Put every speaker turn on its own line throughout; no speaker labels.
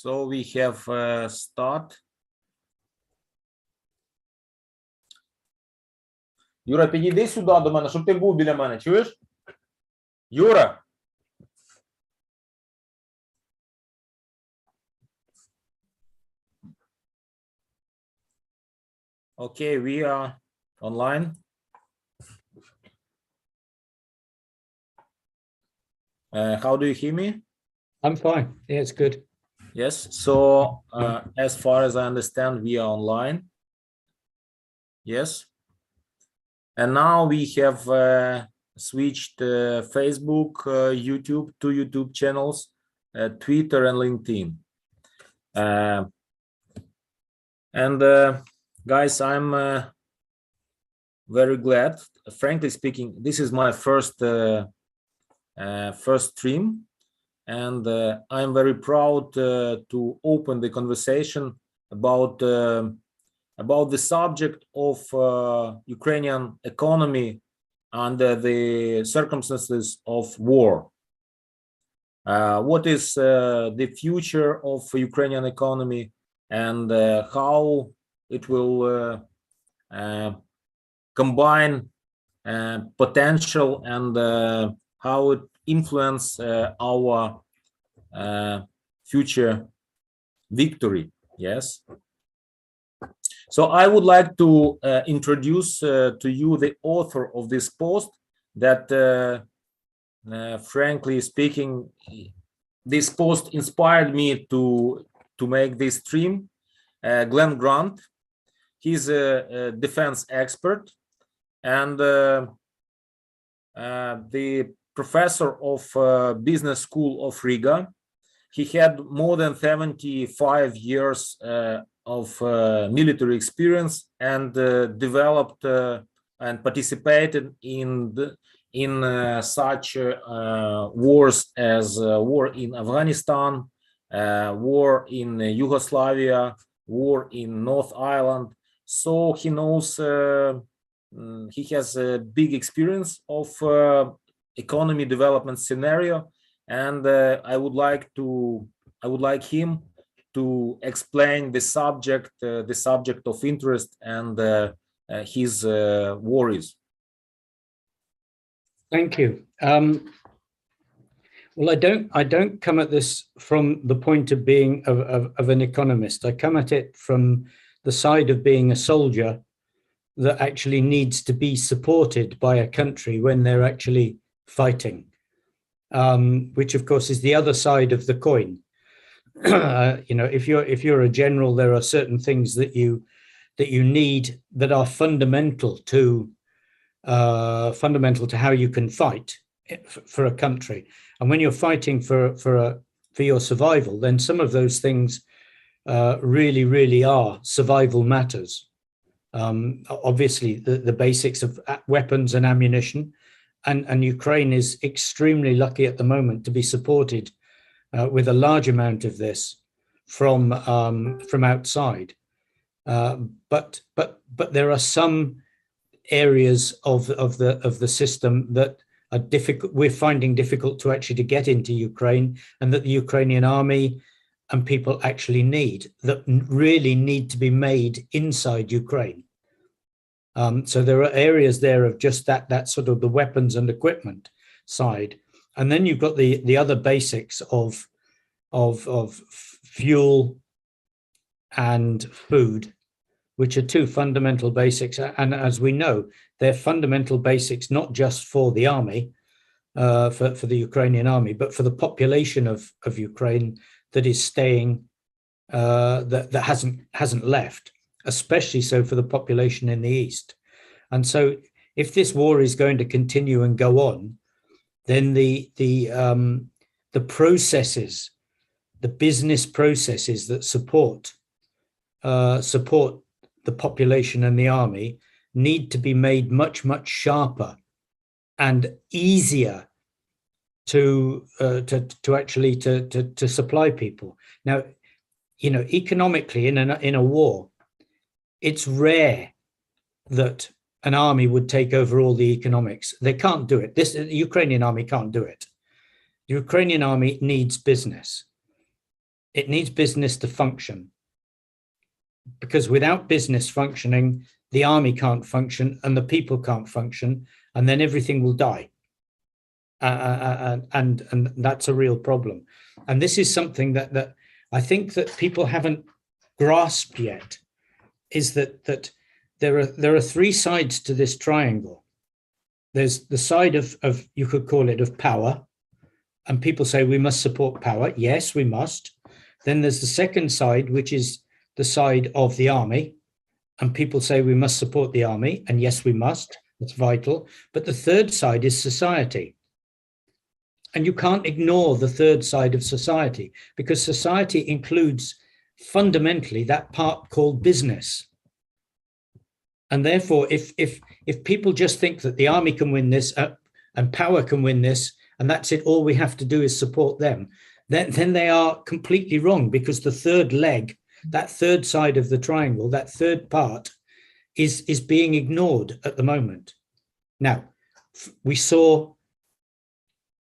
So we have start. Юра, підійди сюди до мене, щоб ти був біля мене, чуєш? Юра! Okay, we are online. How do you hear me?
I'm fine. Yeah, it's good.
Yes, so as far as I understand, we are online. Yes. And now we have switched Facebook, YouTube, two YouTube channels, Twitter and LinkedIn. Guys, I'm very glad. Frankly speaking, this is my first stream, and I'm very proud to open the conversation about the subject of Ukrainian economy under the circumstances of war. What is the future of Ukrainian economy, and how it will combine potential and how it influence our future victory. Yes. So I would like to introduce to you the author of this post that, frankly speaking, this post inspired me to make this stream. Glan Grant. He's a defense expert and the professor of business school of Riga. He had more than 75 years of military experience and developed and participated in such wars as war in Afghanistan, war in Yugoslavia, war in North Ireland. So he knows, he has a big experience of economy development scenario, and I would like him to explain the subject of interest and his worries.
Thank you. Well, I don't come at this from the point of being of an economist. I come at it from the side of being a soldier that actually needs to be supported by a country when they're actually fighting, which of course is the other side of the coin. You know, if you're a general, there are certain things that you need that are fundamental to how you can fight for a country. And when you're fighting for your survival, then some of those things really are survival matters. Obviously, the basics of weapons and ammunition, and Ukraine is extremely lucky at the moment to be supported with a large amount of this from outside. But there are some areas of the system that are difficult. We're finding difficult to actually to get into Ukraine, and that the Ukrainian army and people actually that really need to be made inside Ukraine. So there are areas there of just that sort of the weapons and equipment side, and then you've got the other basics of fuel and food, which are two fundamental basics. And as we know, they're fundamental basics not just for the army, for the Ukrainian army, but for the population of Ukraine that is staying, that hasn't left, especially so for the population in the east. And so if this war is going to continue and go on, then the processes, the business processes that support the population and the army need to be made much sharper and easier to actually to supply people. Now, you know, economically in a war, it's rare that an army would take over all the economics. They can't do it. The Ukrainian army can't do it. The Ukrainian army needs business. It needs business to function. Because without business functioning, the army can't function and the people can't function, and then everything will die. And that's a real problem. And this is something that I think that people haven't grasped yet, is that there are three sides to this triangle. There's the side of you could call it of power, and people say we must support power. Yes, we must. Then there's the second side, which is the side of the army, and people say we must support the army, and yes, we must. It's vital. But the third side is society. And you can't ignore the third side of society, because society includes fundamentally that part called business. And therefore, if people just think that the army can win this and power can win this, and that's it, all we have to do is support them, then they are completely wrong, because the third leg, that third side of the triangle, that third part is being ignored at the moment. Now, we saw,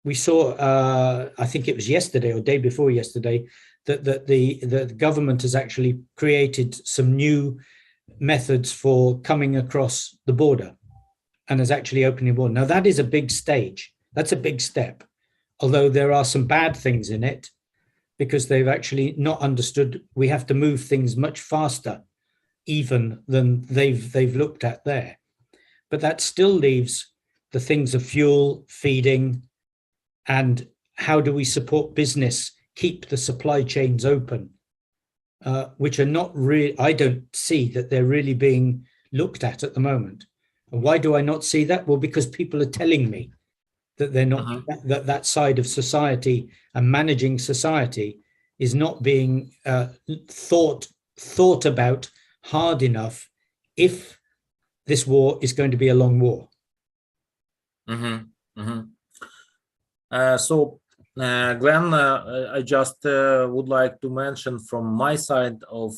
I think it was yesterday or day before yesterday, that the government has actually created some new methods for coming across the border and is actually opening the border. Now, that is a big stage. That's a big step, although there are some bad things in it, because they've actually not understood we have to move things much faster even than they've looked at there. But that still leaves the things of fuel, feeding, and how do we support business, keep the supply chains open, which are not really, I don't see that they're really being looked at the moment. And why do I not see that? Well, because people are telling me that they're not, that side of society and managing society is not being thought about hard enough if this war is going to be a long war.
Glenn, I just would like to mention from my side of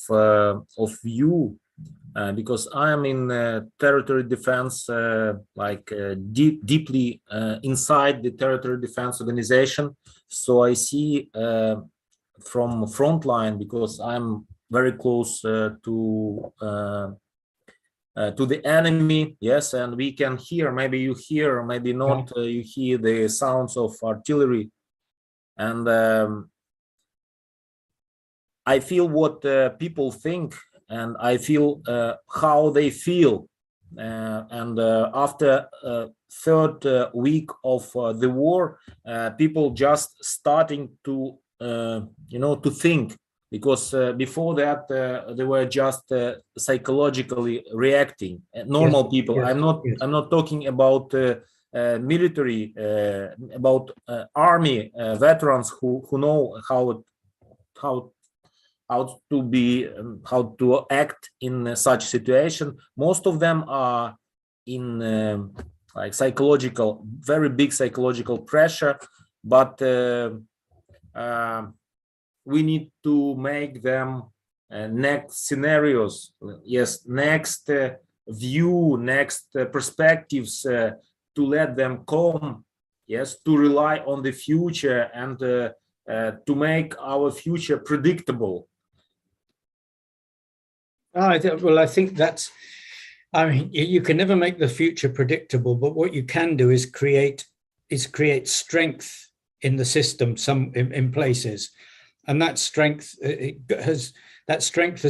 view, because I am in territory defense, deeply inside the territory defense organization. So I see from front line, because I'm very close to the enemy. Yes, and we can hear, maybe you hear, maybe not, you hear the sounds of artillery. And I feel what people think, and I feel how they feel. And after third week of the war, people just starting to, to think, because before that they were just psychologically reacting. Normal people.
Yes,
I'm not talking about military, about army veterans who know how to act in such situation. Most of them are in psychological, very big psychological pressure, but we need to make them next scenarios, yes, next view, next perspectives, to let them come, yes, to rely on the future and to make our future predictable.
Well, I think that's, I mean, you can never make the future predictable, but what you can do is create strength in the system, in places, and that strength has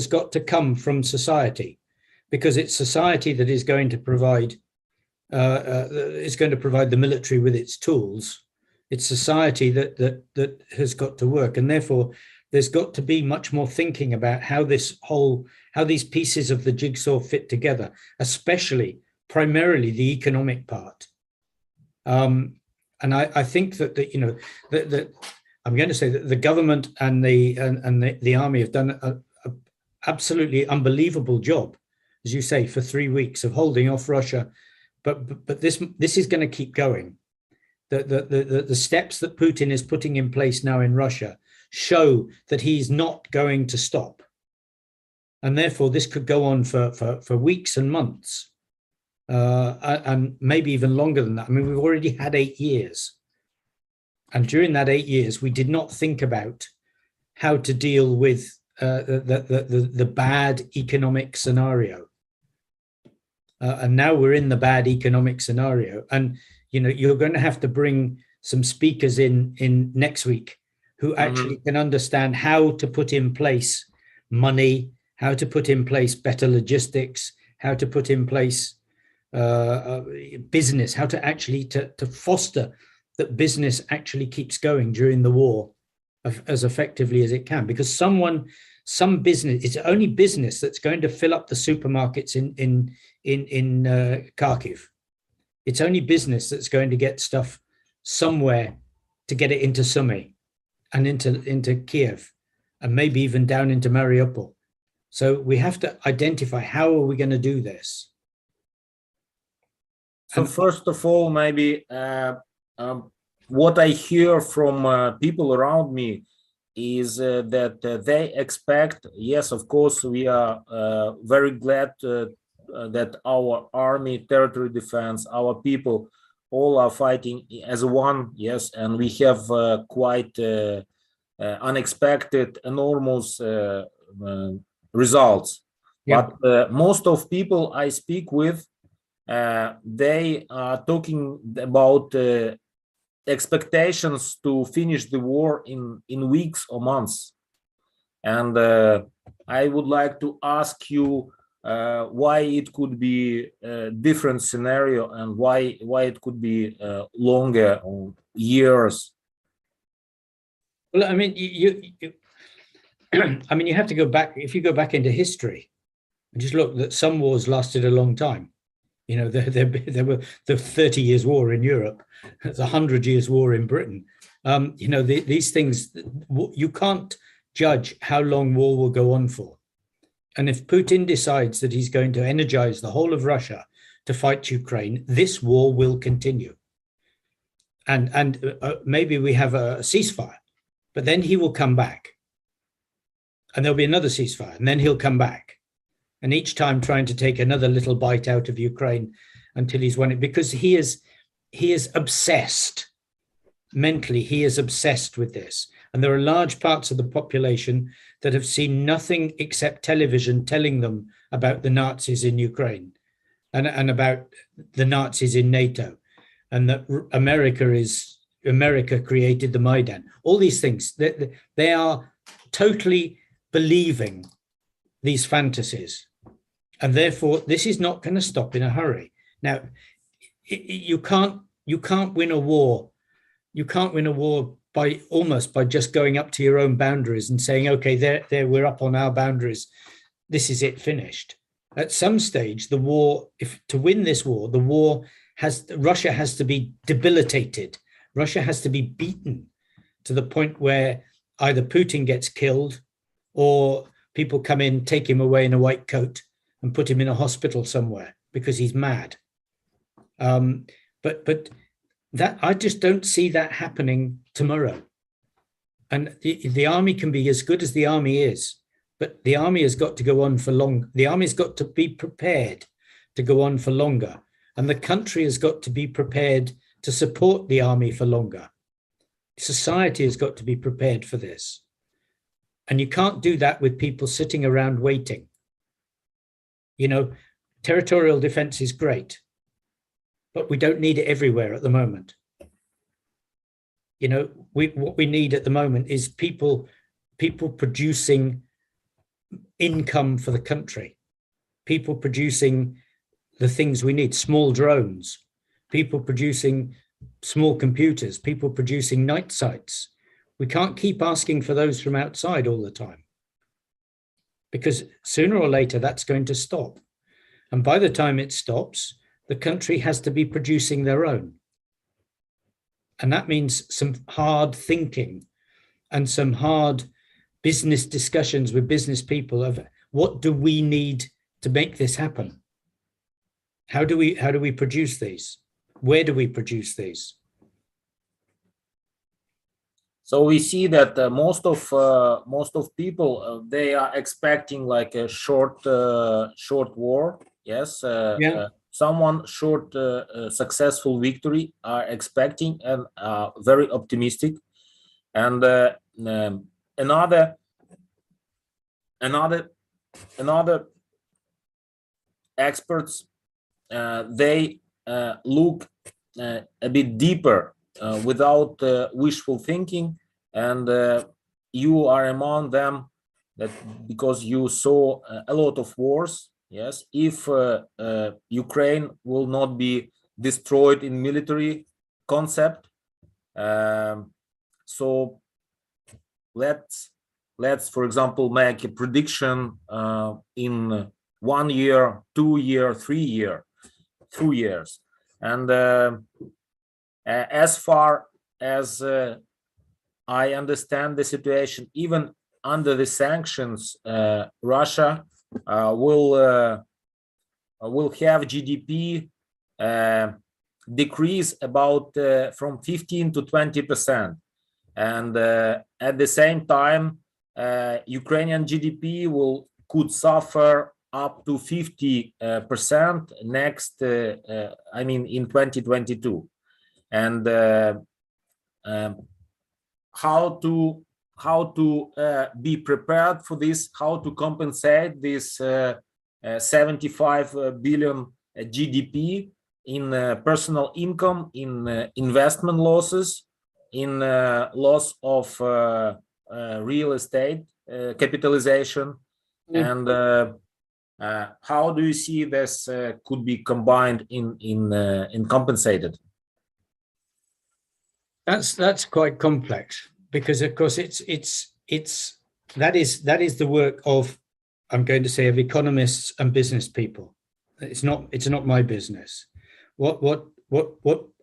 got to come from society, because it's society that is going to provide the military with its tools. It's society that has got to work, and therefore there's got to be much more thinking about how these pieces of the jigsaw fit together, especially primarily the economic part. And I think that that I'm going to say that the government and the army have done an absolutely unbelievable job, as you say, for 3 weeks of holding off Russia. But this is going to keep going. The steps that Putin is putting in place now in Russia show that he's not going to stop, and therefore this could go on for weeks and months, and maybe even longer than that. I mean, we've already had 8 years, and during that 8 years, we did not think about how to deal with the bad economic scenario. And now we're in the bad economic scenario. And, you're going to have to bring some speakers in next week who actually can understand how to put in place money, how to put in place better logistics, how to put in place business, how to actually to foster that business actually keeps going during the war as effectively as it can. Because some business, it's only business that's going to fill up the supermarkets in Kharkiv. It's only business that's going to get stuff somewhere to get it into Sumy and into Kiev and maybe even down into Mariupol. So we have to identify how are we going to do this.
So first of all, maybe what I hear from people around me is that they expect, yes, of course, we are very glad that our army, territory defense, our people, all are fighting as one, yes, and we have quite unexpected, enormous results.
Yeah.
But most of people I speak with, they are talking about expectations to finish the war in weeks or months. And I would like to ask you why it could be a different scenario and why it could be longer or years.
Well, I mean, you have to go back. If you go back into history and just look, that some wars lasted a long time. There were the 30 Years' War in Europe, the 100 Years' War in Britain. These things, you can't judge how long war will go on for. And if Putin decides that he's going to energize the whole of Russia to fight Ukraine, this war will continue. And maybe we have a ceasefire, but then he will come back. And there'll be another ceasefire, and then he'll come back. And each time trying to take another little bite out of Ukraine until he's won it, because he is obsessed. Mentally, he is obsessed with this. And there are large parts of the population that have seen nothing except television telling them about the Nazis in Ukraine and about the Nazis in NATO, and that America created the Maidan. All these things, they are totally believing these fantasies. And therefore, this is not going to stop in a hurry. Now, you can't win a war. You can't win a war by just going up to your own boundaries and saying, okay, there we're up on our boundaries. This is it, finished. At some stage, the war, to win this war, Russia has to be debilitated. Russia has to be beaten to the point where either Putin gets killed or people come in, take him away in a white coat and put him in a hospital somewhere because he's mad. But that, I just don't see that happening tomorrow. And the army can be as good as the army is, but the army has got to go on for long. The army's got to be prepared to go on for longer. And the country has got to be prepared to support the army for longer. Society has got to be prepared for this. And you can't do that with people sitting around waiting. Territorial defense is great, but we don't need it everywhere at the moment. What we need at the moment is people producing income for the country, people producing the things we need, small drones, people producing small computers, people producing night sites. We can't keep asking for those from outside all the time, because sooner or later that's going to stop. And by the time it stops, the country has to be producing their own. And that means some hard thinking and some hard business discussions with business people of what do we need to make this happen? How do we produce these? Where do we produce these?
So we see that most of people they are expecting like a short war. Yes. Someone short successful victory are expecting and are very optimistic. And another experts, they look a bit deeper without wishful thinking, and you are among them, that because you saw a lot of wars. Yes, if Ukraine will not be destroyed in military concept, so let's for example make a prediction in 1 year, 2 year, 3 year, 2 years, and as far as I understand the situation, even under the sanctions, Russia will have GDP decrease about from 15 to 20%, and at the same time, Ukrainian GDP could suffer up to 50% next, I mean, in 2022, and how to be prepared for this, how to compensate this 75 billion GDP in personal income, in investment losses, in loss of real estate capitalization, and how do you see this could be combined in compensated?
That's quite complex, because of course that is the work of, I'm going to say, of economists and business people. It's not my business. What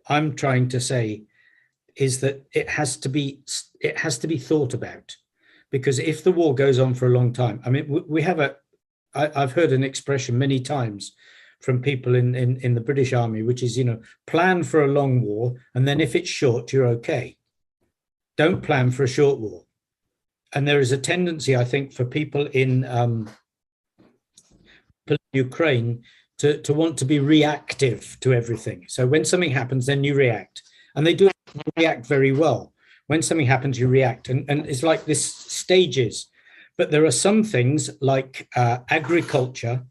I'm trying to say is that it has to be thought about, because if the war goes on for a long time, I mean, I've heard an expression many times from people in the British Army, which is, plan for a long war, and then if it's short, you're okay. Don't plan for a short war. And there is a tendency, I think, for people in Ukraine to want to be reactive to everything. So when something happens, then you react. And they do react very well. When something happens, you react. And it's like this stages. But there are some things like agriculture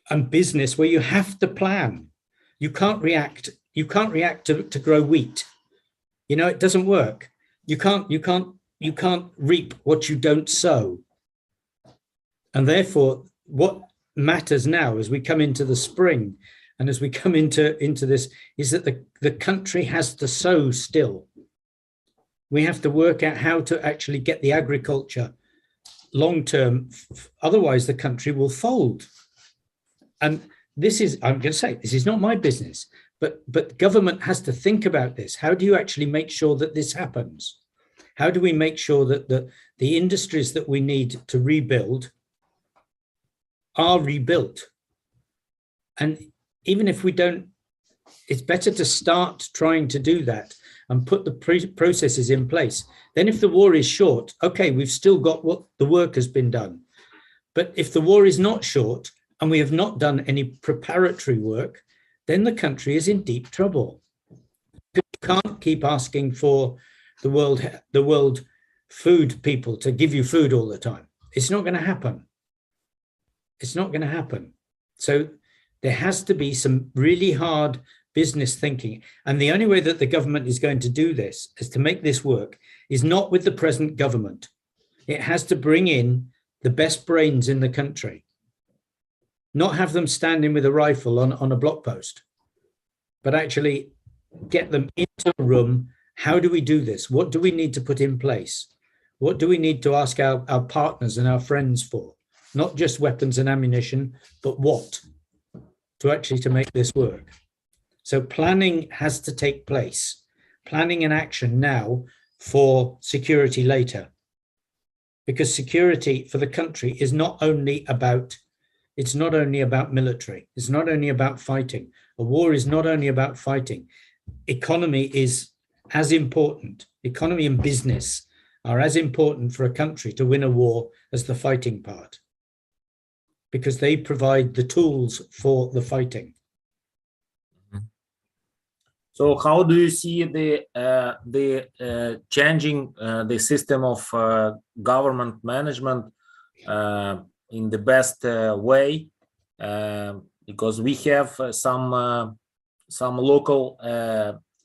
and business where you have to plan. You can't react. You can't react to grow wheat. It doesn't work. You can't reap what you don't sow. And therefore, what matters now as we come into the spring and as we come into this is that the country has to sow still. We have to work out how to actually get the agriculture long term. Otherwise, the country will fold. And I'm going to say, this is not my business, but government has to think about this. How do you actually make sure that this happens? How do we make sure that the industries that we need to rebuild are rebuilt? And even if we don't, it's better to start trying to do that and put the processes in place. Then if the war is short, okay, we've still got what the work has been done. But if the war is not short and we have not done any preparatory work, then the country is in deep trouble. You can't keep asking for the world food people to give you food all the time. It's not going to happen. It's not going to happen. So there has to be some really hard business thinking. And the only way that the government is going to do this, is to make this work, is not with the present government. It has to bring in the best brains in the country, not have them standing with a rifle on a block post, but actually get them into a room. How do we do this? What do we need to put in place? What do we need to ask our partners and our friends for? Not just weapons and ammunition, but what? To make this work. So planning has to take place. Planning and action now for security later. Because security for the country is not only about military. It's not only about fighting. A war is not only about fighting. Economy is as important. Economy and business are as important for a country to win a war as the fighting part, because they provide the tools for the fighting.
So how do you see the changing the system of government management in the best way? Because we have some local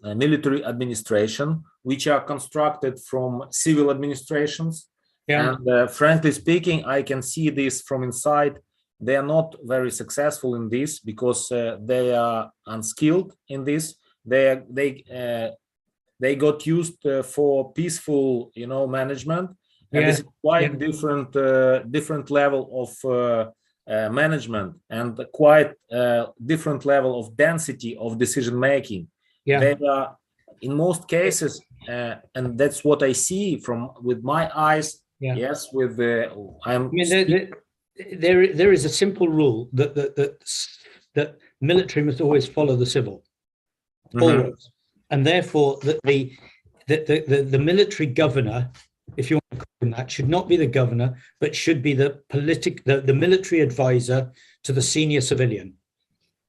military administration which are constructed from civil administrations.
Yeah.
And frankly speaking, I can see this from inside. They are not very successful in this because they are unskilled in this. They got used for peaceful, management, and this is quite different level of management and quite different level of density of decision making. They are, in most cases, and that's what I see with my eyes. Yes, with
there is a simple rule that military must always follow the civil. Always. And therefore the military governor, if you want to call him that, should not be the governor, but should be the military advisor to the senior civilian.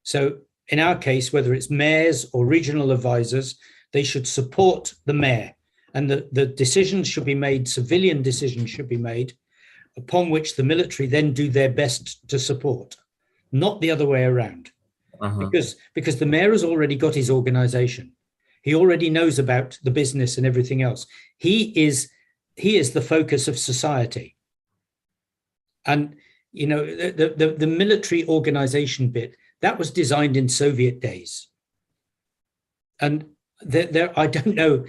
So in our case, whether it's mayors or regional advisors, they should support the mayor, and the decisions should be made, civilian decisions should be made, upon which the military then do their best to support, not the other way around. Because the mayor has already got his organization. He already knows about the business and everything else. He is the focus of society. And the military organization bit, that was designed in Soviet days. And I don't know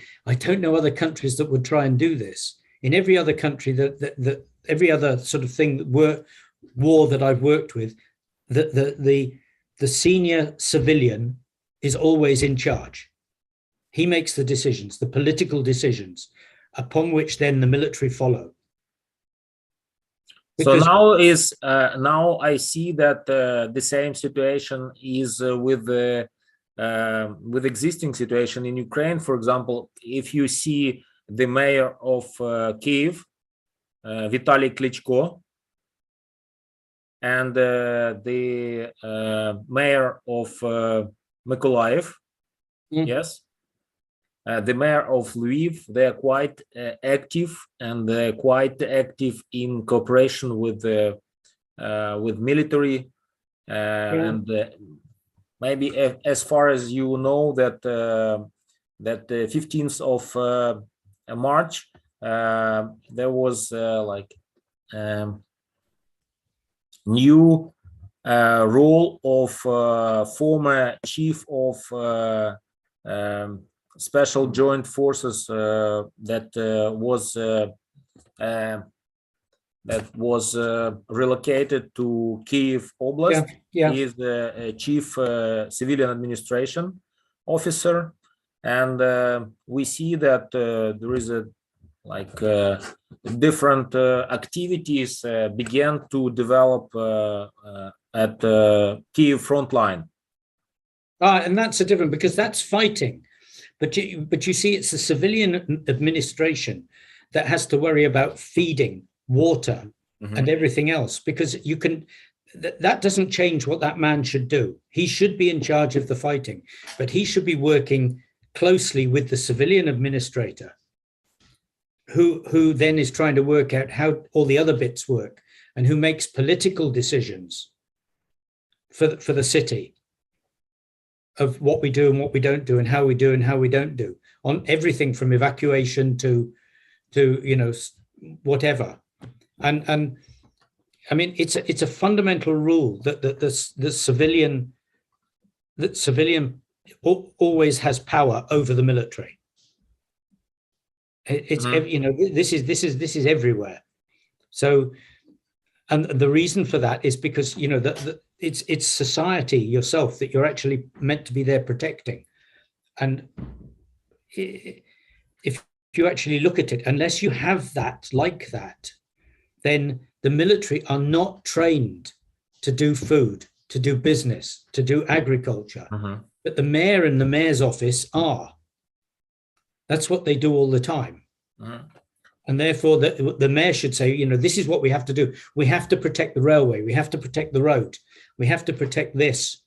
other countries that would try and do this. In every other country, that every other sort of thing, war that I've worked with, the senior civilian is always in charge. He makes the decisions, the political decisions, upon which then the military follow. Because
so now I see that the same situation is with existing situation in Ukraine. For example, if you see the mayor of Kyiv, Vitaly Klitschko, and the mayor of Mykolaiv, yes, the mayor of Lviv, they are quite active, and they're quite active in cooperation with military, and maybe as far as you know that that the 15th of March there was new role of former chief of special joint forces that was relocated to Kyiv Oblast. He is the chief civilian administration officer, and we see that there is a different activities began to develop at Kyiv front line.
And that's a different, because that's fighting. But you see, it's the civilian administration that has to worry about feeding, water, and everything else, because that doesn't change what that man should do. He should be in charge of the fighting, but he should be working closely with the civilian administrator, who then is trying to work out how all the other bits work, and who makes political decisions for the city of what we do and what we don't do, and how we do and how we don't do, on everything from evacuation to whatever. And I mean, it's a fundamental rule that civilian always has power over the military. It's this is everywhere. So, and the reason for that is because it's society yourself that you're actually meant to be there protecting. And if you actually look at it, unless you have that like that, then the military are not trained to do food, to do business, to do agriculture. But the mayor and the mayor's office are. That's what they do all the time. And therefore the mayor should say, this is what we have to do. We have to protect the railway. We have to protect the road. We have to protect this.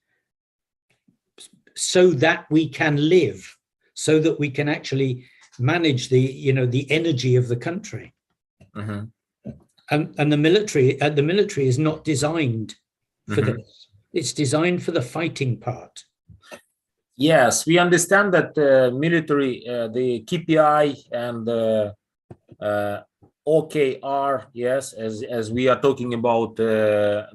so that we can live, so that we can actually manage the energy of the country.
Mhm.
And the military is not designed for this. It's designed for the fighting part.
Yes, we understand that military, the KPI and OKR, yes, as we are talking about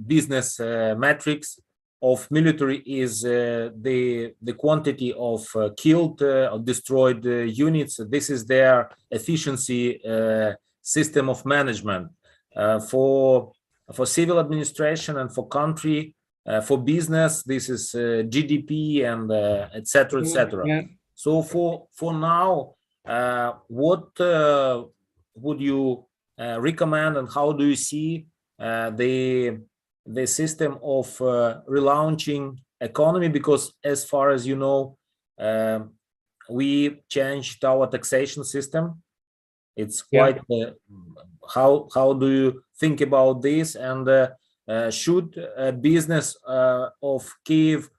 business metrics of military is the quantity of killed or destroyed units. This is their efficiency system of management. For civil administration and for country, for business, this is GDP and etc. etc.
Yeah.
So for now, what would you recommend, and how do you see the system of relaunching economy? Because as far as you know, we changed our taxation system. It's quite how do you think about this, and should business of Kyiv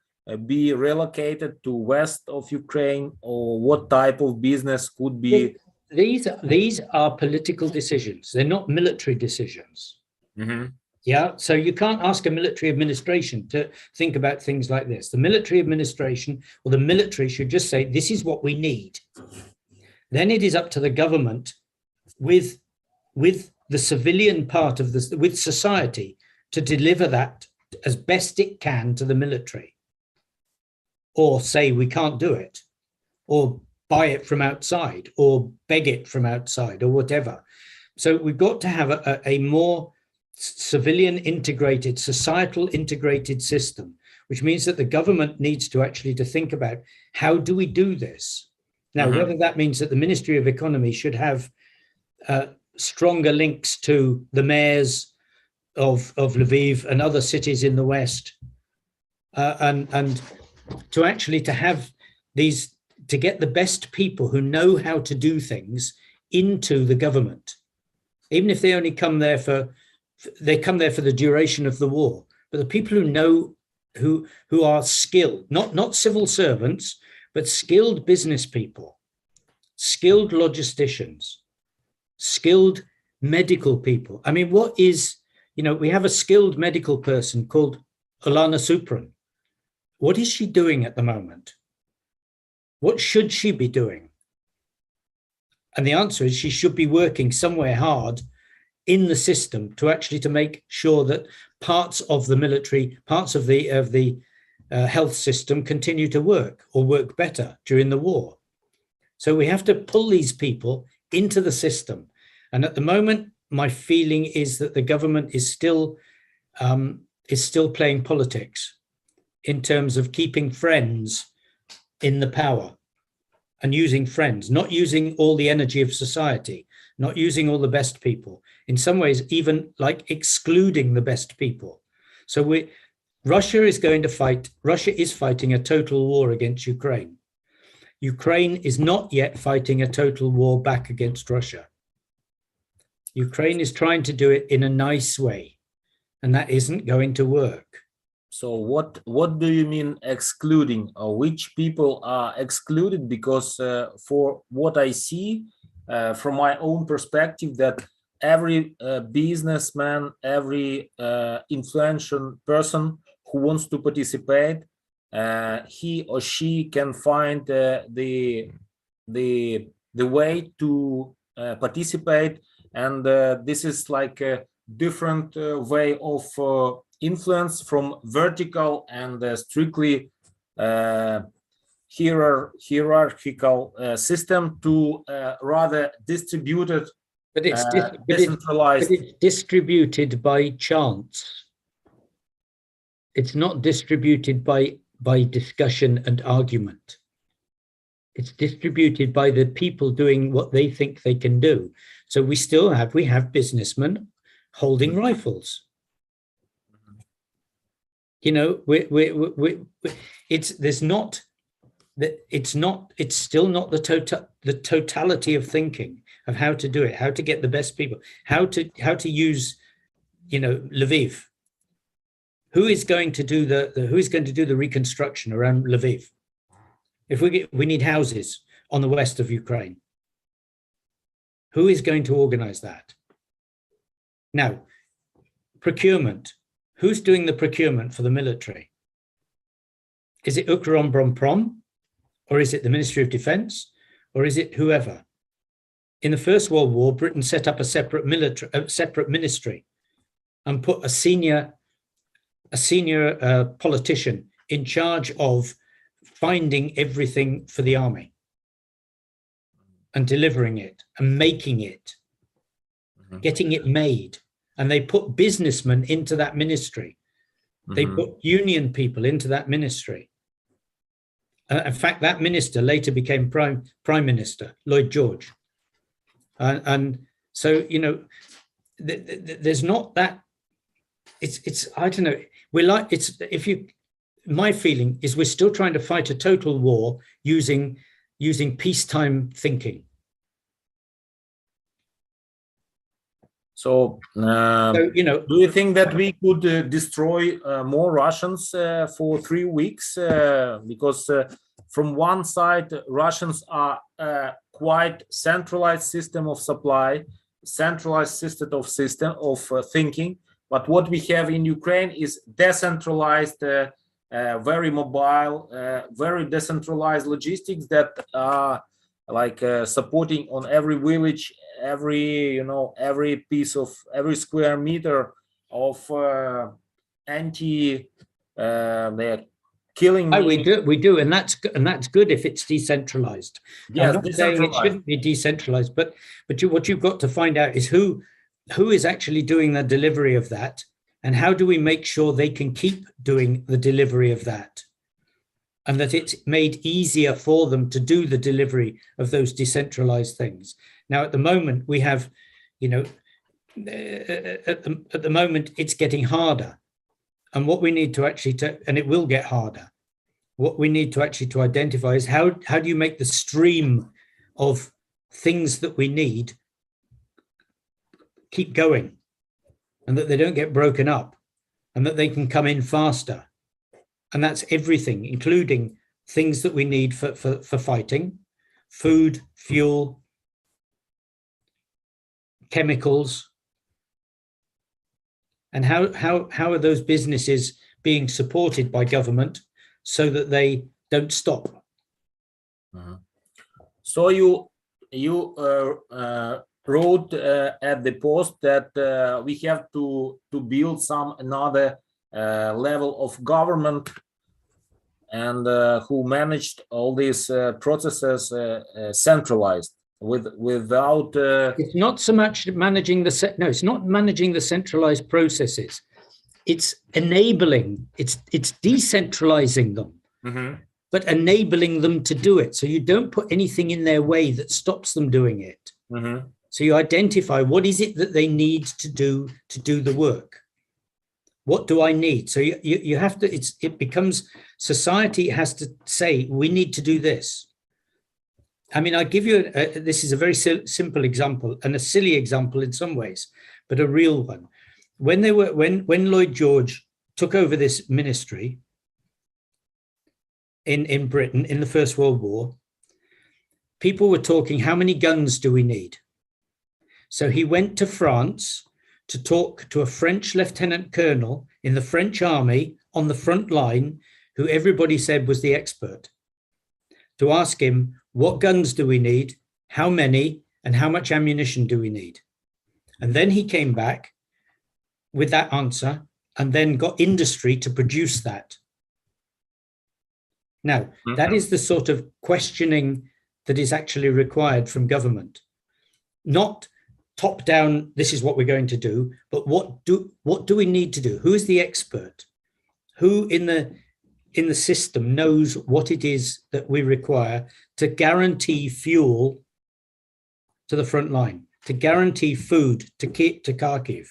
be relocated to west of Ukraine, or what type of business could be?
These are political decisions. They're not military decisions. Yeah, so you can't ask a military administration to think about things like this. The military administration or the military should just say, this is what we need. Then it is up to the government with the civilian part of this, with society, to deliver that as best it can to the military, or say we can't do it, or buy it from outside, or beg it from outside, or whatever. So we've got to have a more civilian integrated, societal integrated system, which means that the government needs to actually to think about, how do we do this? Now, whether that means that the Ministry of Economy should have stronger links to the mayors of Lviv and other cities in the West, and to actually to have these, to get the best people who know how to do things into the government, even if they only come there for the duration of the war. But the people who know, who are skilled, not civil servants, but skilled business people, skilled logisticians, skilled medical people. I mean, what is, we have a skilled medical person called Olana Supran. What is she doing at the moment? What should she be doing? And the answer is she should be working somewhere hard in the system to actually to make sure that parts of the military, parts of the health system continue to work or work better during the war. So we have to pull these people into the system. And at the moment, my feeling is that the government is still playing politics in terms of keeping friends in the power and using friends, not using all the energy of society, not using all the best people. In some ways, even like excluding the best people. So Russia is fighting a total war against Ukraine. Ukraine is not yet fighting a total war back against Russia. Ukraine is trying to do it in a nice way, and that isn't going to work.
So what do you mean excluding? Or which people are excluded? Because for what I see from my own perspective, that every businessman, every influential person who wants to participate, he or she can find the way to participate, and this is like a different way of influence from vertical and strictly hierarchical system to rather distributed,
but it's
decentralized.
but it's distributed by chance. It's not distributed by discussion and argument. It's distributed by the people doing what they think they can do. So we have businessmen holding rifles. It's still not the totality of thinking of how to do it, how to get the best people, how to use, Lviv. Who is going to do the reconstruction around Lviv? If we need houses on the west of Ukraine, who is going to organize that? Now, procurement. Who's doing the procurement for the military? Is it Ukrombromprom, or is it the Ministry of Defense, or is it whoever? In the First World War, Britain set up a separate ministry and put a senior politician in charge of finding everything for the army and delivering it and making it, getting it made. And they put businessmen into that ministry. They put union people into that ministry. In fact, that minister later became prime minister, Lloyd George. And so, you know, there's not that. It's I don't know. We're like, my feeling is we're still trying to fight a total war using peacetime thinking.
So,
you know,
do you think that we could destroy more Russians for 3 weeks? Because from one side, Russians are quite centralized system of supply, centralized system of thinking. But what we have in Ukraine is decentralized, very mobile, very decentralized logistics that are like supporting on every village, every piece of every square meter of they're killing.
We do, and that's good if it's decentralized.
Yes,
I'm not saying it shouldn't be decentralized, but what you've got to find out is who is actually doing the delivery of that, and how do we make sure they can keep doing the delivery of that, and that it's made easier for them to do the delivery of those decentralized things. Now, at the moment, we have, you know, at the moment, it's getting harder. And what we need to actually, and it will get harder, what we need to actually to identify is how do you make the stream of things that we need keep going, and that they don't get broken up, and that they can come in faster. And that's everything, including things that we need for fighting, food, fuel, chemicals. And how are those businesses being supported by government so that they don't stop?
So you wrote at the post that we have to build another level of government, and who managed all these processes centralized without.
It's not so much managing it's not managing the centralized processes. It's enabling. It's decentralizing them, but enabling them to do it. So you don't put anything in their way that stops them doing it. So you identify what is it that they need to do the work. What do I need? So you have to, it becomes, society has to say, we need to do this. I mean, I give you, this is a very simple example and a silly example in some ways, but a real one. When Lloyd George took over this ministry in Britain in the First World War, people were talking, how many guns do we need? So he went to France to talk to a French lieutenant colonel in the French army on the front line, who everybody said was the expert, to ask him, what guns do we need, how many, and how much ammunition do we need? And then he came back with that answer and then got industry to produce that. Now, that is the sort of questioning that is actually required from government. Not top down, this is what we're going to do, but what do we need to do? Who is the expert? Who in the system knows what it is that we require to guarantee fuel to the front line, to guarantee food to Kharkiv?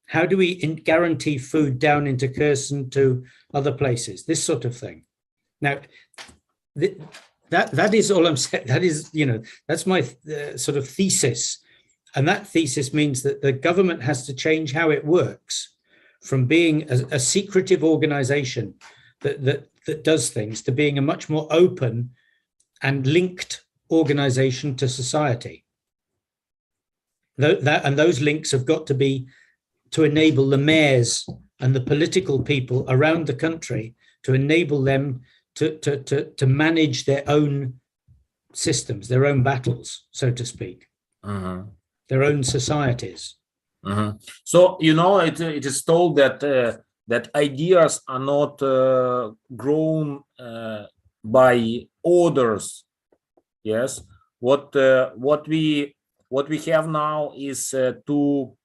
How do we guarantee food down into Kherson to other places? This sort of thing. Now, that is all I'm saying. That is, that's my sort of thesis. And that thesis means that the government has to change how it works from being a secretive organization that does things to being a much more open and linked organization to society. And those links have got to be to enable the mayors and the political people around the country, to enable them to manage their own systems, their own battles, so to speak, their own societies.
So, you know, it is told that that ideas are not grown by orders. Yes, what we have now is to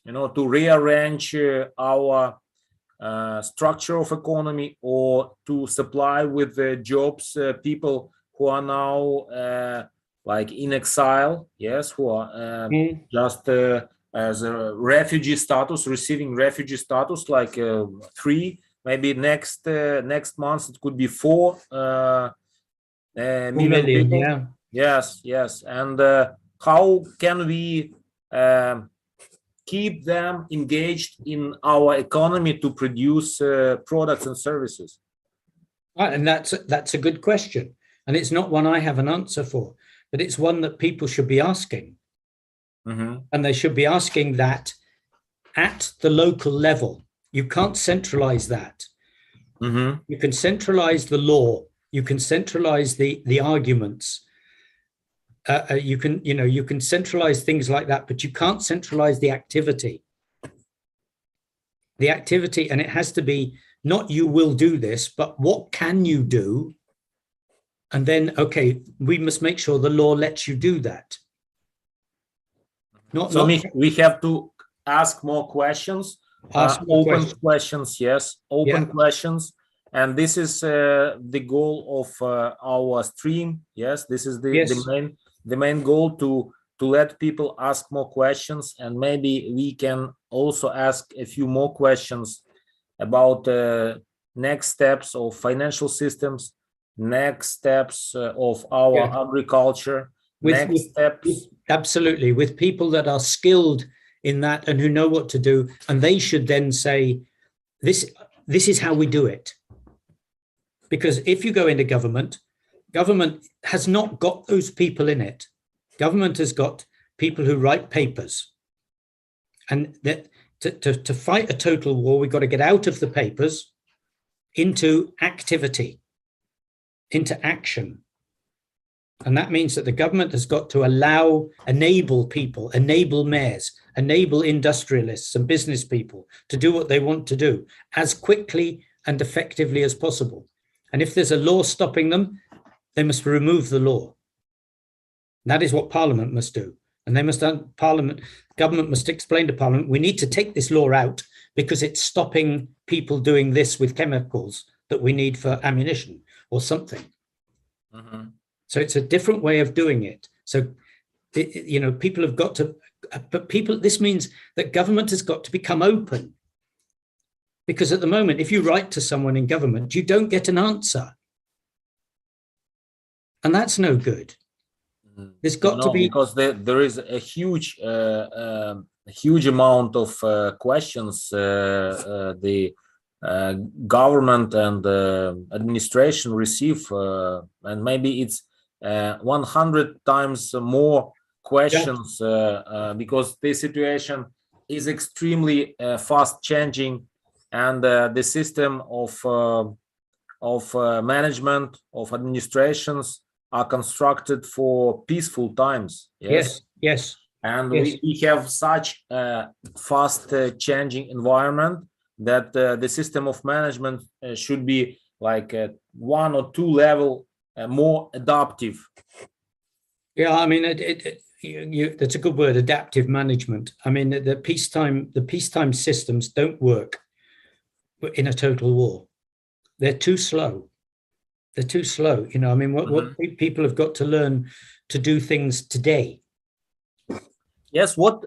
you know, to rearrange our structure of economy, or to supply with jobs people who are now like in exile, yes, who are just as a refugee status, receiving refugee status, like 3, maybe next month it could be 4 million people.
Yeah.
Yes, and how can we keep them engaged in our economy to produce products and services?
And that's a good question, and it's not one I have an answer for, but it's one that people should be asking. And they should be asking that at the local level. You can't centralize that. You can centralize the law, you can centralize the arguments, you can centralize things like that, but you can't centralize the activity. And it has to be not you will do this, but what can you do? And then, okay, we must make sure the law lets you do that.
We have to ask more questions, open questions, yes, open questions. And this is the goal of our stream. Yes, this is the main goal, to let people ask more questions, and maybe we can also ask a few more questions about next steps of financial systems, next steps of our agriculture, next steps.
Absolutely, with people that are skilled in that and who know what to do, and they should then say, this is how we do it. Because if you go into government has not got those people in it. Government has got people who write papers, and that to fight a total war, we've got to get out of the papers into activity, into action. And that means that the government has got to enable people, enable mayors, enable industrialists and business people to do what they want to do as quickly and effectively as possible. And if there's a law stopping them, they must remove the law. That is what Parliament must do. And government must explain to Parliament, we need to take this law out because it's stopping people doing this with chemicals that we need for ammunition or something. So it's a different way of doing it. So, people have got to, but this means that government has got to become open. Because at the moment, if you write to someone in government, you don't get an answer. And that's no good. There's got to be,
because there is a huge amount of questions the government and administration receive, and maybe it's 100 times more questions, because the situation is extremely fast changing, and the system of management, of administrations are constructed for peaceful times.
Yes.
And we have such a fast changing environment that the system of management should be like 1 or 2 level more adaptive.
Yeah, I mean, that's a good word, adaptive management. I mean, the peacetime systems don't work in a total war. They're too slow. They're too slow. I mean, what people have got to learn to do things today.
Yes. What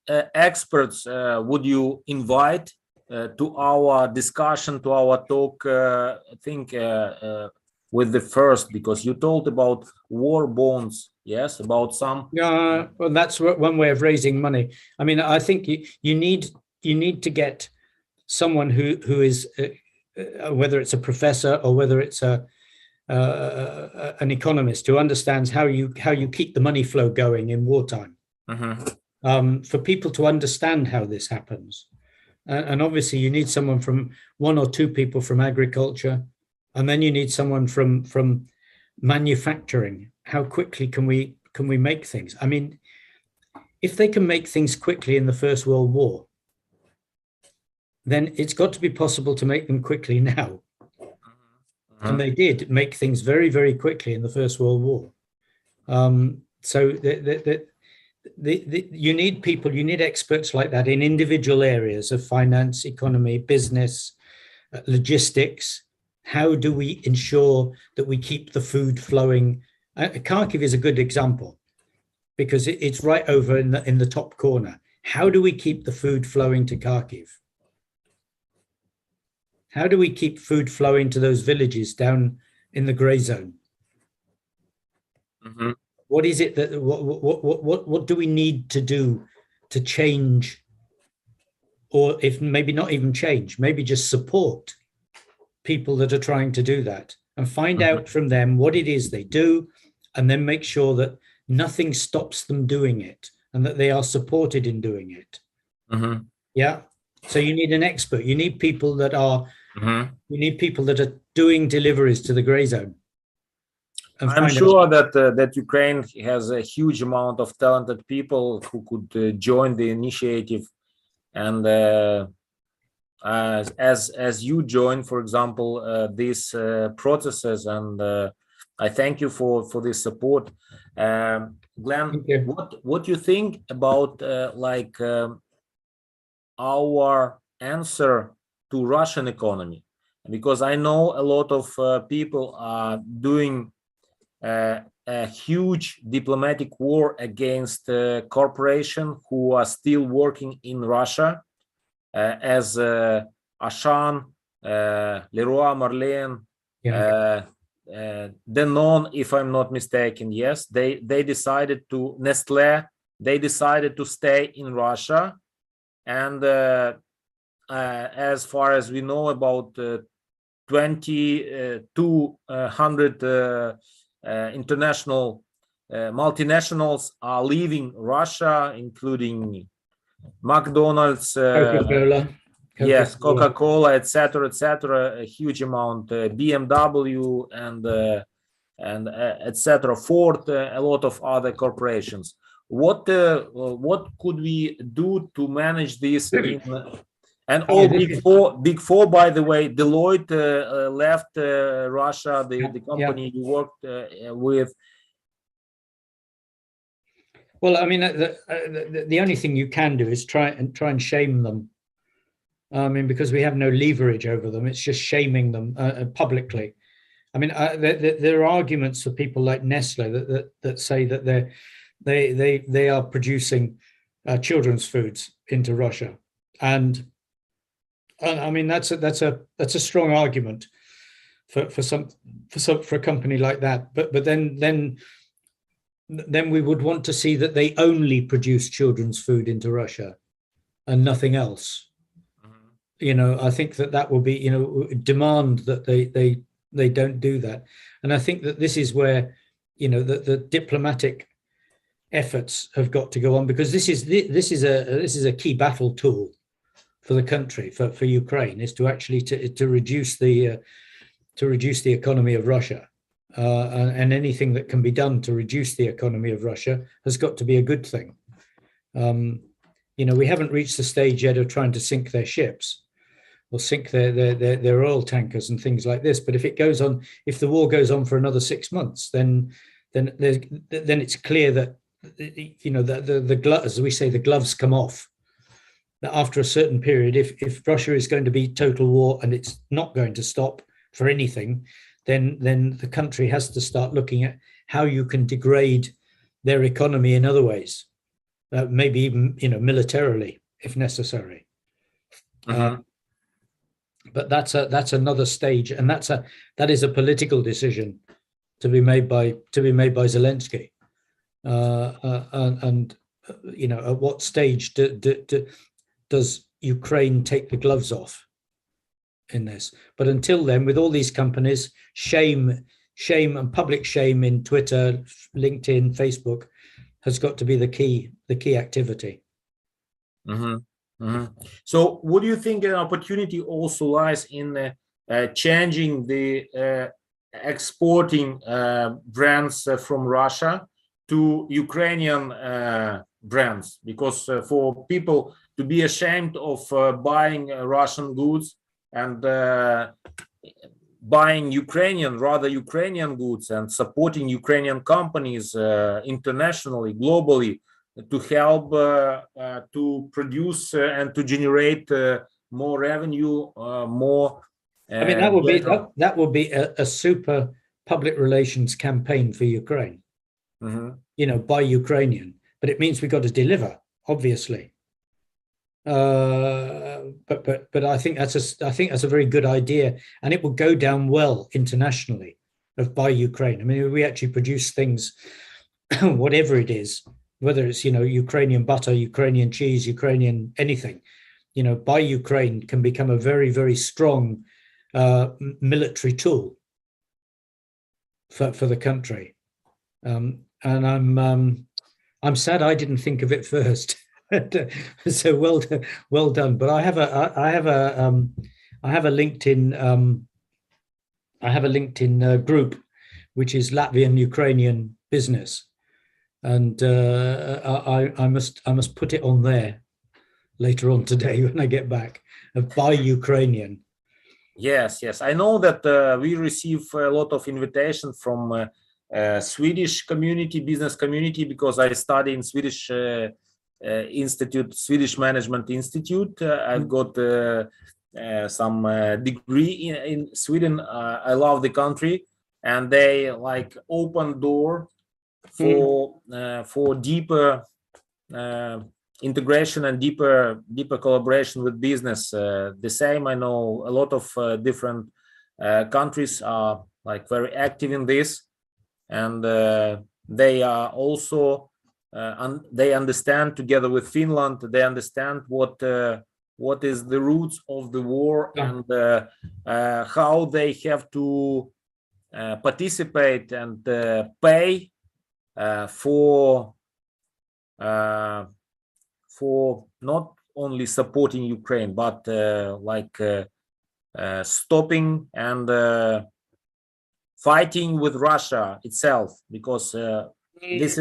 experts would you invite to our discussion, to our talk? I think with the first, because you told about war bonds. Yes, about some.
Yeah, well, that's one way of raising money. I mean, I think you need to get someone who is whether it's a professor or whether it's an economist who understands how you keep the money flow going in wartime. For people to understand how this happens, and obviously you need someone from one or two people from agriculture, and then you need someone from manufacturing. How quickly can we make things? I mean, if they can make things quickly in the First World War, then it's got to be possible to make them quickly now. And they did make things very, very quickly in the First World War. So you need people, you need experts like that in individual areas of finance, economy, business, logistics. How do we ensure that we keep the food flowing? Kharkiv is a good example because it's right over in the top corner. How do we keep the food flowing to Kharkiv? How do we keep food flowing to those villages down in the gray zone? What is it that what do we need to do to change, or if maybe not even change, maybe just support people that are trying to do that and find out from them what it is they do, and then make sure that nothing stops them doing it and that they are supported in doing it. Yeah. So you need an expert. You need people that are you need people that are doing deliveries to the gray zone.
I'm sure that Ukraine has a huge amount of talented people who could join the initiative, and as you join, for example, these processes, and I thank you for this support. Glenn, what do you think about our answer to Russian economy? Because I know a lot of people are doing a huge diplomatic war against corporations who are still working in Russia, as Ashan, Leroy Merlin, Danone, if I'm not mistaken. Yes, they decided to, Nestle, they decided to stay in Russia, and as far as we know, about 200 international multinationals are leaving Russia, including McDonald's,
Coca-Cola.
Yes, Coca-Cola, etc., a huge amount, BMW, and etc., Ford, a lot of other corporations. What could we do to manage this and all big four, by the way? Deloitte left Russia, the company you worked with.
Well, I mean, the only thing you can do is try and shame them. I mean, because we have no leverage over them. It's just shaming them publicly. I mean, there are arguments for people like Nestle that say that they are producing children's foods into Russia, and I mean that's a strong argument for a company like that. But then we would want to see that they only produce children's food into Russia and nothing else. You know, I think that will be, demand that they don't do that. And I think that this is where, the diplomatic efforts have got to go on, because this is a key battle tool for the country, for Ukraine, is to actually to reduce the economy of Russia, and anything that can be done to reduce the economy of Russia has got to be a good thing. We haven't reached the stage yet of trying to sink their ships or sink their oil tankers and things like this. But if the war goes on for another 6 months, then it's clear that as we say, the gloves come off. That after a certain period, if Russia is going to be total war and it's not going to stop for anything, then the country has to start looking at how you can degrade their economy in other ways, maybe even militarily if necessary. But that's another stage, and that is a political decision to be made by Zelensky, and at what stage does Ukraine take the gloves off in this. But until then, with all these companies, shame and public shame in Twitter, LinkedIn, Facebook has got to be the key activity.
So what do you think an opportunity also lies in changing the exporting brands from Russia to Ukrainian brands? Because for people to be ashamed of buying Russian goods and buying Ukrainian goods and supporting Ukrainian companies internationally, globally, to help to produce and to generate more revenue, more.
I mean, that would be a super public relations campaign for Ukraine. You know, by Ukrainian, but it means we've got to deliver, obviously. But I think that's a very good idea, and it will go down well internationally. Of by Ukraine, I mean, we actually produce things, whatever it is, whether it's, you know, Ukrainian butter, Ukrainian cheese, Ukrainian anything, you know, by Ukraine can become a very, very strong military tool for the country. And I'm sad I didn't think of it first. So well done. But I have a LinkedIn group, which is Latvian Ukrainian business, and I must put it on there later on today when I get back. By Ukrainian.
Yes, I know that we receive a lot of invitation from Swedish community, business community, because I study in Swedish Swedish Management Institute. I've got some degree in Sweden. I love the country, and they like open door for deeper integration and deeper collaboration with business. The same, I know a lot of different countries are like very active in this, and they are also they understand, together with Finland, they understand what is the roots of the war and how they have to participate and pay for not only supporting Ukraine, but stopping and fighting with Russia itself, because this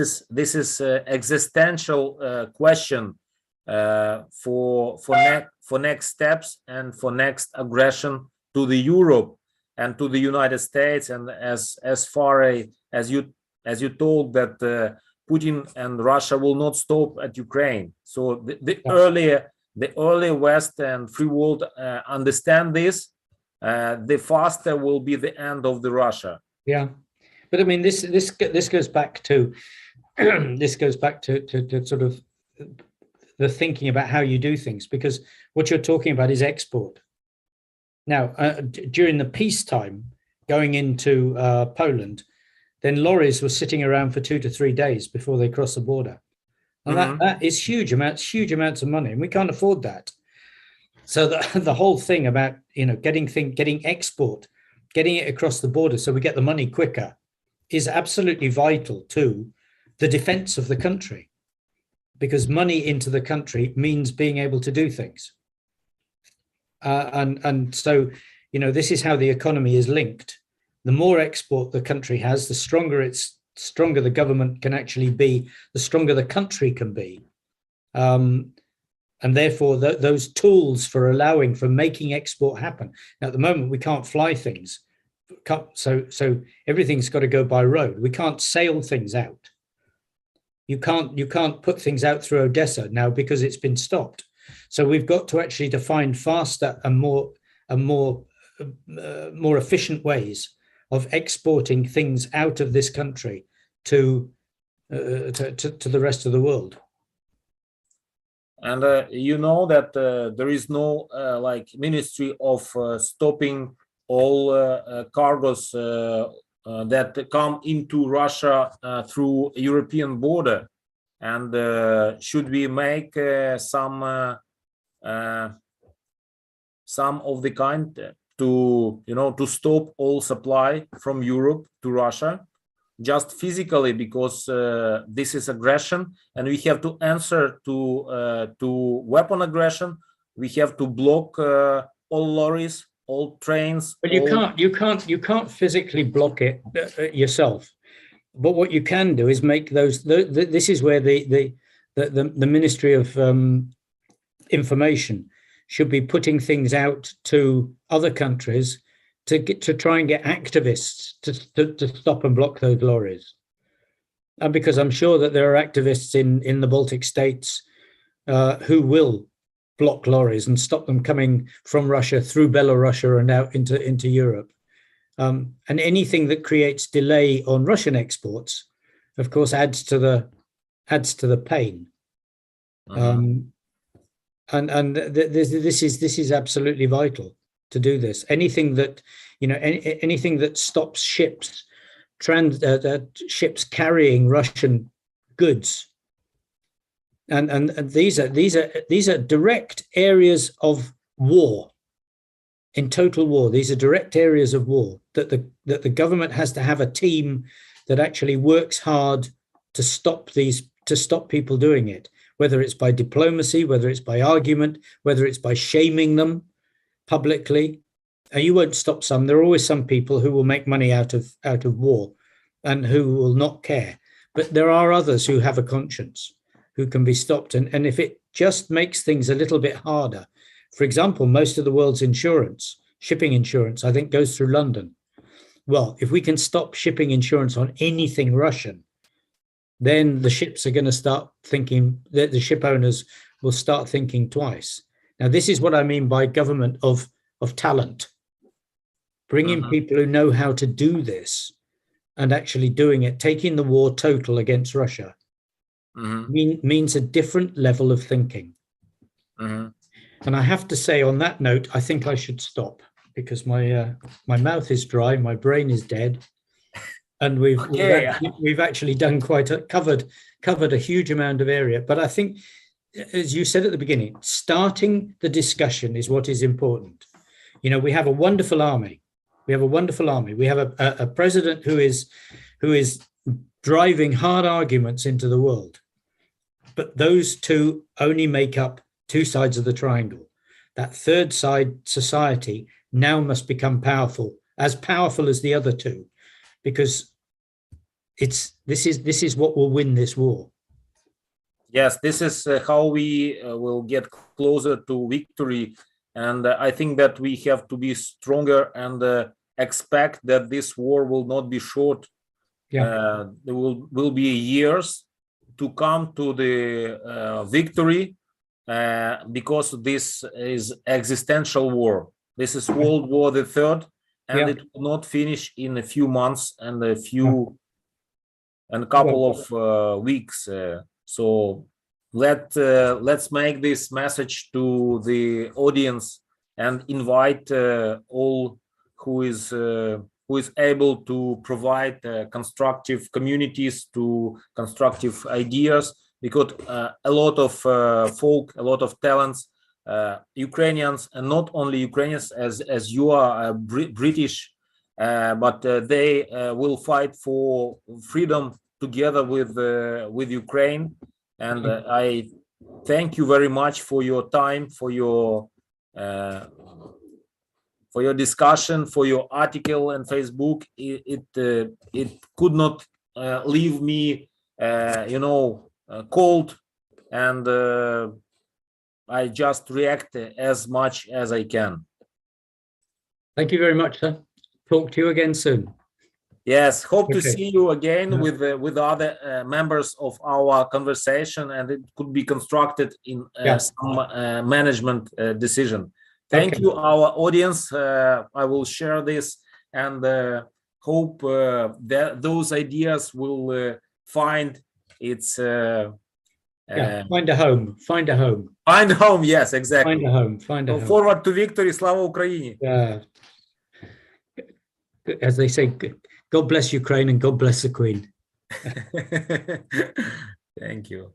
is existential question for next steps and for next aggression to the Europe and to the United States, and as far as you told that Putin and Russia will not stop at Ukraine. So the earlier West and free world understand this, the faster will be the end of the Russia.
Yeah, but I mean, this goes back to to sort of the thinking about how you do things, because what you're talking about is export. Now, during the peacetime, going into Poland, then lorries were sitting around for 2 to 3 days before they cross the border, and that is huge amounts of money, and we can't afford that. So the whole thing about, you know, getting export, getting it across the border so we get the money quicker, is absolutely vital to the defense of the country, because money into the country means being able to do things. And so, you know, this is how the economy is linked. The more export the country has, the stronger the government can actually be, the stronger the country can be. And therefore, those tools for making export happen. Now, at the moment, we can't fly things. So everything's got to go by road. We can't sail things out. You can't put things out through Odessa now because it's been stopped. So we've got to actually find faster and more efficient ways of exporting things out of this country to the rest of the world.
And you know that there is no ministry of stopping all cargos that come into Russia through European border. And should we make some some of the kind to, to stop all supply from Europe to Russia, just physically, because this is aggression, and we have to answer to weapon aggression. We have to block all lorries, all trains.
But you can't physically block it yourself. But what you can do is make those. This is where the Ministry of Information should be putting things out to other countries to try and get activists to stop and block those lorries. And because I'm sure that there are activists in the Baltic states who will block lorries and stop them coming from Russia through Belarus and out into Europe. And anything that creates delay on Russian exports, of course, adds to the pain. And this is absolutely vital to do this. Anything that anything that stops ships carrying Russian goods, and these are direct areas of war. In total war, these are direct areas of war that the government has to have a team that actually works hard to stop people doing it, whether it's by diplomacy, whether it's by argument, whether it's by shaming them publicly. You won't stop some. There are always some people who will make money out of war and who will not care. But there are others who have a conscience, who can be stopped. And if it just makes things a little bit harder, for example, most of the world's insurance, shipping insurance, I think goes through London. Well, if we can stop shipping insurance on anything Russian, then the ships are going to start thinking, that the ship owners will start thinking twice. Now, this is what I mean by government of talent. Bringing people who know how to do this and actually doing it, taking the war total against Russia, means a different level of thinking. And I have to say, on that note, I think I should stop because my mouth is dry, my brain is dead, and we've actually done covered a huge amount of area. But I think, as you said at the beginning, starting the discussion is what is important. We have a wonderful army. We have a president who is driving hard arguments into the world. But those two only make up two sides of the triangle. That third side, society, now must become powerful as the other two, because this is what will win this war.
Yes, this is how we will get closer to victory. And I think that we have to be stronger and expect that this war will not be short. There will be years to come to the victory, because this is existential war. This is World War III, and it will not finish in a few months and a couple of weeks. So let's make this message to the audience and invite all who is able to provide constructive communities to constructive ideas, because a lot of folk, a lot of talents, Ukrainians, and not only Ukrainians, as you are British, but they will fight for freedom together with Ukraine. And I thank you very much for your time, for your discussion, for your article on Facebook. It could not leave me, cold, and I just react as much as I can.
Thank you very much, sir. Talk to you again soon.
Yes, hope to see you again with other members of our conversation, and it could be constructed in some management decision. Thank you, our audience. I will share this and hope that those ideas will find its
find a home. Find a home.
Find a home. Yes, exactly.
Find a home. Find a home.
Forward to victory. Slava Ukraini.
As they say, God bless Ukraine and God bless the Queen.
Thank you.